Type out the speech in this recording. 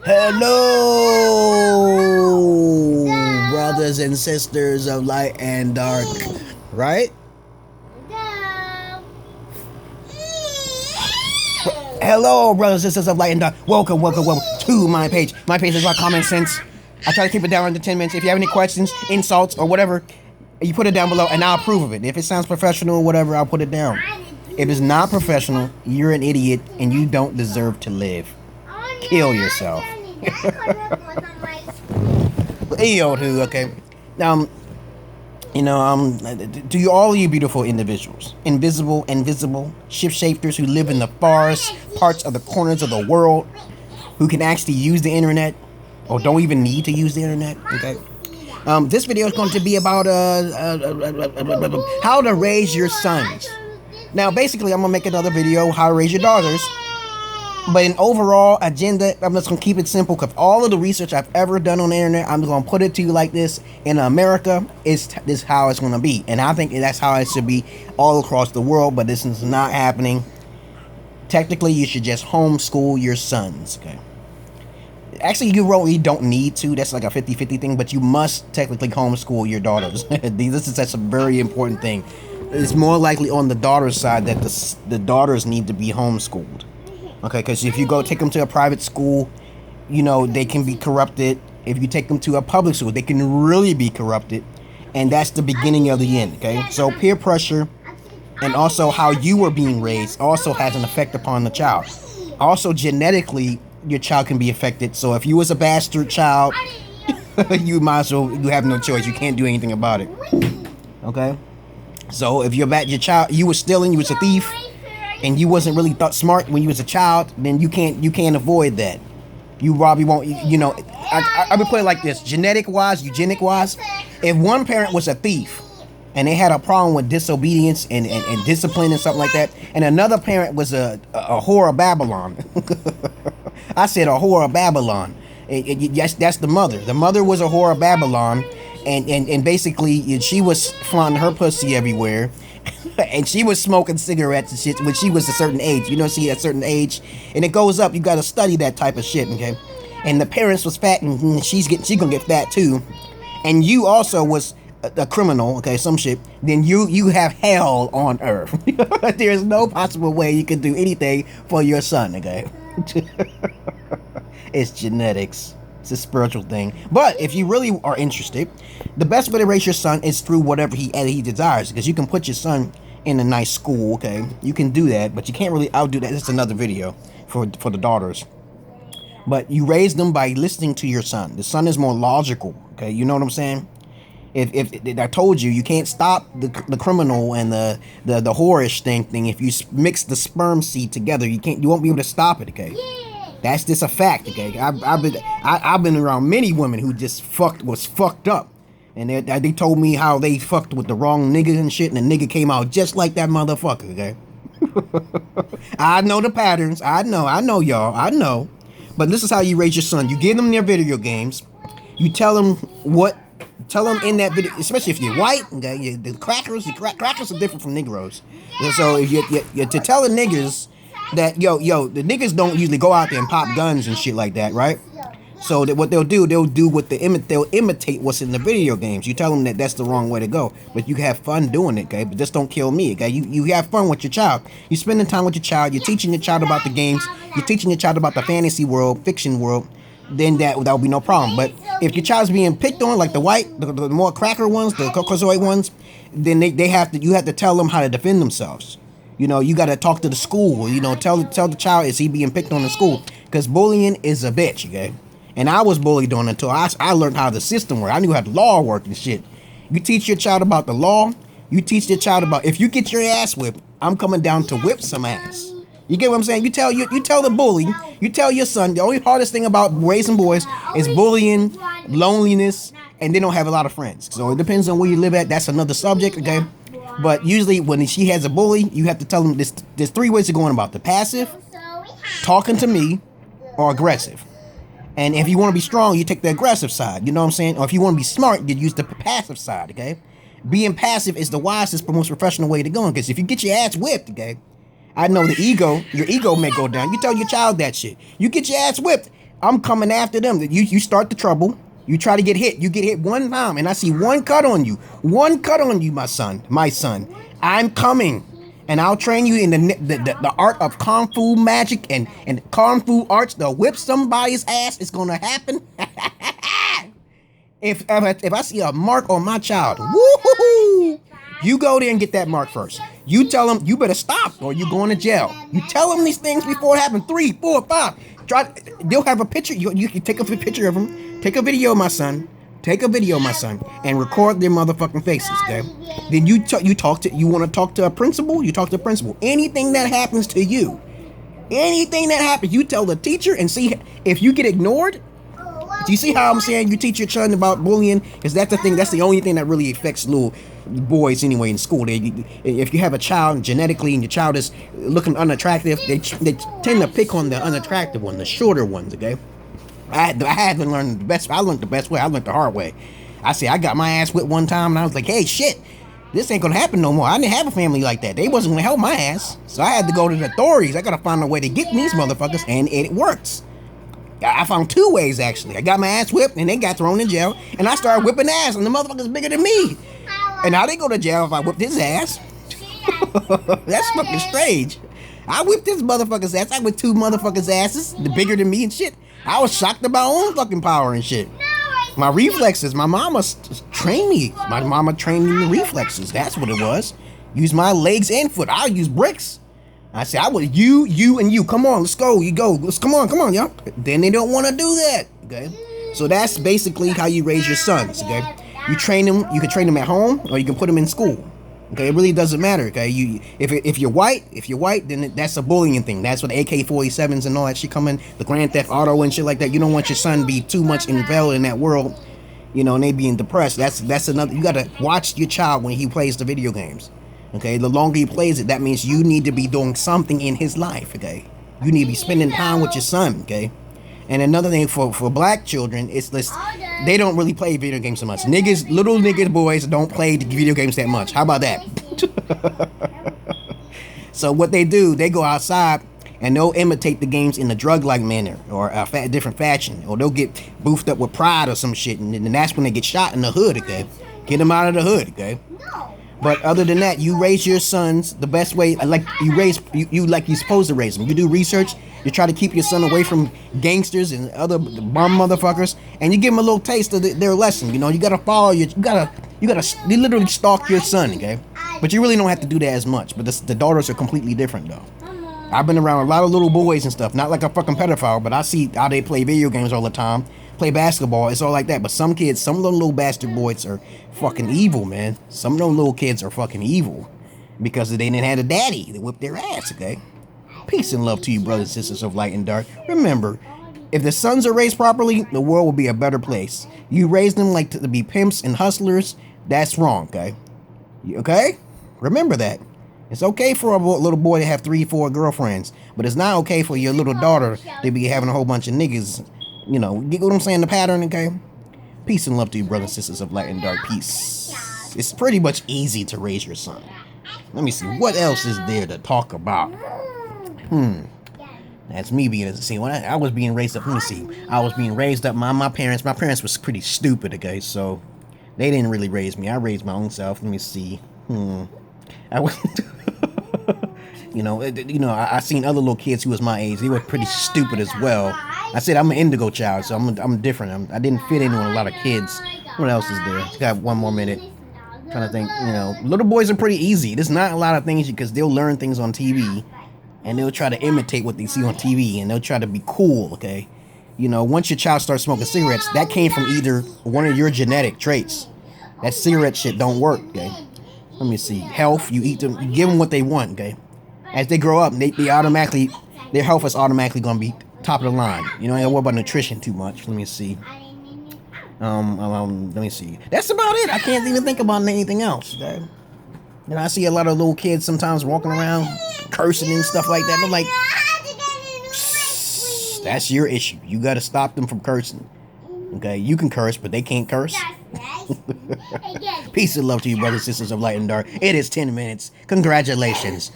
Hello, brothers and sisters of light and dark, right? Hello, brothers and sisters of light and dark. Welcome to my page. My page is about common sense. I try to keep it down under 10 minutes. If you have any questions, insults, or whatever, you put it down below and I'll approve of it. If it sounds professional or whatever, I'll put it down. If it's not professional, you're an idiot and you don't deserve to live. Kill yourself. Okay. To you, all you beautiful individuals, invisible and visible, shapeshifters who live in the farthest parts of the corners of the world, who can actually use the internet, or don't even need to use the internet, okay? This video is going to be about how to raise your sons. Now, basically, I'm going to make another video, how to raise your daughters. But in overall agenda, I'm just going to keep it simple, because all of the research I've ever done on the internet, I'm going to put it to you like this. In America, this is how it's going to be. And I think that's how it should be all across the world, but this is not happening. Technically, you should just homeschool your sons, okay? Actually, you really don't need to. That's like a 50-50 thing, but you must technically homeschool your daughters. That's a very important thing. It's more likely on the daughter's side that the daughters need to be homeschooled. Okay, because if you go take them to a private school, you know, they can be corrupted. If you take them to a public school, they can really be corrupted. And that's the beginning of the end, okay? So peer pressure and also how you were being raised also has an effect upon the child. Also, genetically, your child can be affected. So if you was a bastard child, you have no choice. You can't do anything about it. Okay? So if your child, you were stealing, you was a thief, and you wasn't really smart when you was a child, then you can't avoid that. You probably won't, I would put it like this, eugenic wise, if one parent was a thief and they had a problem with disobedience and discipline and something like that, and another parent was a whore of Babylon. I said a whore of Babylon. That's the mother. The mother was a whore of Babylon, and basically she was flaunting her pussy everywhere. And she was smoking cigarettes and shit when she was a certain age. See, at a certain age, and it goes up. You got to study that type of shit, okay? And the parents was fat, and she's gonna get fat too. And you also was a criminal, okay? Some shit. Then you have hell on earth. There's no possible way you can do anything for your son, okay? It's genetics. It's a spiritual thing. But if you really are interested, the best way to raise your son is through whatever he desires, because you can put your son in a nice school, okay? You can do that, but you can't really outdo that. That's another video for the daughters. But you raise them by listening to your son. The son is more logical, okay? You know what I'm saying? If I told you can't stop the criminal and the whorish thing. If you mix the sperm seed together, you won't be able to stop it, okay? That's just a fact, okay? I've been around many women who just was fucked up, and they told me how they fucked with the wrong nigga and shit, and the nigga came out just like that motherfucker, okay? I know the patterns. I know y'all. I know. But this is how you raise your son. You give them their video games. You tell them in that video, especially if you're white, okay? The crackers are different from Negroes. So if you to tell the niggas that the niggas don't usually go out there and pop guns and shit like that, right? So that what they'll imitate what's in the video games. You tell them that that's the wrong way to go, but you have fun doing it, okay? But just don't kill me, okay? You have fun with your child. You spending time with your child. You're teaching your child about the games. You're teaching your child about the fantasy world, fiction world. Then that will be no problem. But if your child's being picked on, like the more cracker ones, the Caucasoid ones, then you have to tell them how to defend themselves. You got to talk to the school. Tell the child, is he being picked on in school? Because bullying is a bitch, okay? And I was bullied on until I learned how the system worked. I knew how the law worked and shit. You teach your child about the law. You teach your child about, if you get your ass whipped, I'm coming down to whip some ass. You get what I'm saying? You tell the bully, you tell your son, the only hardest thing about raising boys is bullying, loneliness, and they don't have a lot of friends. So it depends on where you live at. That's another subject, okay? But usually when she has a bully, you have to tell them there's three ways of going about the passive, talking to me, or aggressive. And if you want to be strong, you take the aggressive side. You know what I'm saying? Or if you want to be smart, you use the passive side, okay? Being passive is the wisest, most professional way to go. Because if you get your ass whipped, okay? I know your ego may go down. You tell your child that shit. You get your ass whipped. I'm coming after them. You start the trouble. You try to get hit. You get hit one time, and I see one cut on you. One cut on you, my son. My son. I'm coming, and I'll train you in the art of kung fu magic and kung fu arts to whip somebody's ass. It's gonna happen. If I see a mark on my child, woo-hoo-hoo, you go there and get that mark first. You tell them you better stop or you're going to jail. You tell them these things before it happens. 3, 4, 5. They'll have a picture. You can take a picture of them. Take a video of my son. Take a video of my son and record their motherfucking faces. Okay. Then you want to talk to a principal. You talk to a principal. Anything that happens to you, anything that happens, you tell the teacher and see if you get ignored. Do you see how I'm saying you teach your son about bullying? Because that's the thing. That's the only thing that really affects little boys anyway in school. If you have a child genetically and your child is looking unattractive, they tend to pick on the unattractive one, the shorter ones. Okay, I had to learn the best. I learned the best way. I learned the hard way. I got my ass whipped one time, and I was like, hey, shit, this ain't gonna happen no more. I didn't have a family like that. They wasn't gonna help my ass, so I had to go to the authorities. I gotta find a way to get these motherfuckers, and it works. I found 2 ways, actually. I got my ass whipped, and they got thrown in jail, and I started whipping ass, and the motherfucker's bigger than me. And now they go to jail if I whipped his ass. That's fucking strange. I whipped this motherfucker's ass. I whipped 2 motherfuckers' asses, the bigger than me and shit. I was shocked at my own fucking power and shit. My reflexes, my mama trained me. My mama trained me in reflexes. That's what it was. Use my legs and foot. I'll use bricks. I said, I would you, and you. Come on, let's go. You go. Come on, y'all. Then they don't want to do that. Okay. So that's basically how you raise your sons. Okay. You train them. You can train them at home, or you can put them in school. Okay. It really doesn't matter. Okay. If you're white, then that's a bullying thing. That's what the AK-47s and all that shit come in. The Grand Theft Auto and shit like that. You don't want your son to be too much enveloped in that world. You know, and they being depressed. That's another. You gotta watch your child when he plays the video games. Okay, the longer he plays it, that means you need to be doing something in his life, okay? You need to be spending time with your son, okay? And another thing for black children, it's this, they don't really play video games so much. Little niggas, boys don't play video games that much. How about that? So what they do, they go outside and they'll imitate the games in a drug-like manner or a different fashion. Or they'll get boofed up with pride or some shit, and then that's when they get shot in the hood, okay? Get them out of the hood, okay? But other than that, you raise your sons the best way, like you like you're supposed to raise them. You do research, you try to keep your son away from gangsters and other bum motherfuckers, and you give them a little taste of their lesson. You know, you gotta follow you literally stalk your son, okay? But you really don't have to do that as much. But the daughters are completely different though. I've been around a lot of little boys and stuff, not like a fucking pedophile, but I see how they play video games all the time. Play basketball, it's all like that. But some kids, some of them little bastard boys are fucking evil, man. Some of them little kids are fucking evil because they didn't have a daddy that whipped their ass, okay? Peace and love to you, brothers and sisters of light and dark. Remember, if the sons are raised properly, the world will be a better place. You raise them like to be pimps and hustlers, that's wrong, okay? Okay? Remember that. It's okay for a little boy to have 3, 4 girlfriends, but it's not okay for your little daughter to be having a whole bunch of niggas. You know, get what I'm saying, the pattern, okay? Peace and love to you, brothers and sisters of light and dark. Peace. It's pretty much easy to raise your son. Let me see, what else is there to talk about? That's me being, see, when I was being raised up, let me see. I was being raised up, my parents was pretty stupid, okay? So, they didn't really raise me. I raised my own self. Let me see. I was... I seen other little kids who was my age. They were pretty stupid as well. I said I'm an Indigo child, so I'm different. I didn't fit in with a lot of kids. What else is there? Got 1 more minute. Trying to think. Little boys are pretty easy. There's not a lot of things because they'll learn things on TV, and they'll try to imitate what they see on TV, and they'll try to be cool. Okay, once your child starts smoking cigarettes, that came from either one of your genetic traits. That cigarette shit don't work. Okay, let me see. Health. You eat them. You give them what they want. Okay. As they grow up, they automatically, their health is automatically going to be top of the line. You don't have to worry about nutrition too much. Let me see. Let me see. That's about it. I can't even think about anything else. Okay? I see a lot of little kids sometimes walking around cursing and stuff like that. I'm like, that's your issue. You got to stop them from cursing. Okay? You can curse, but they can't curse. Peace and love to you, brothers and sisters of light and dark. It is 10 minutes. Congratulations.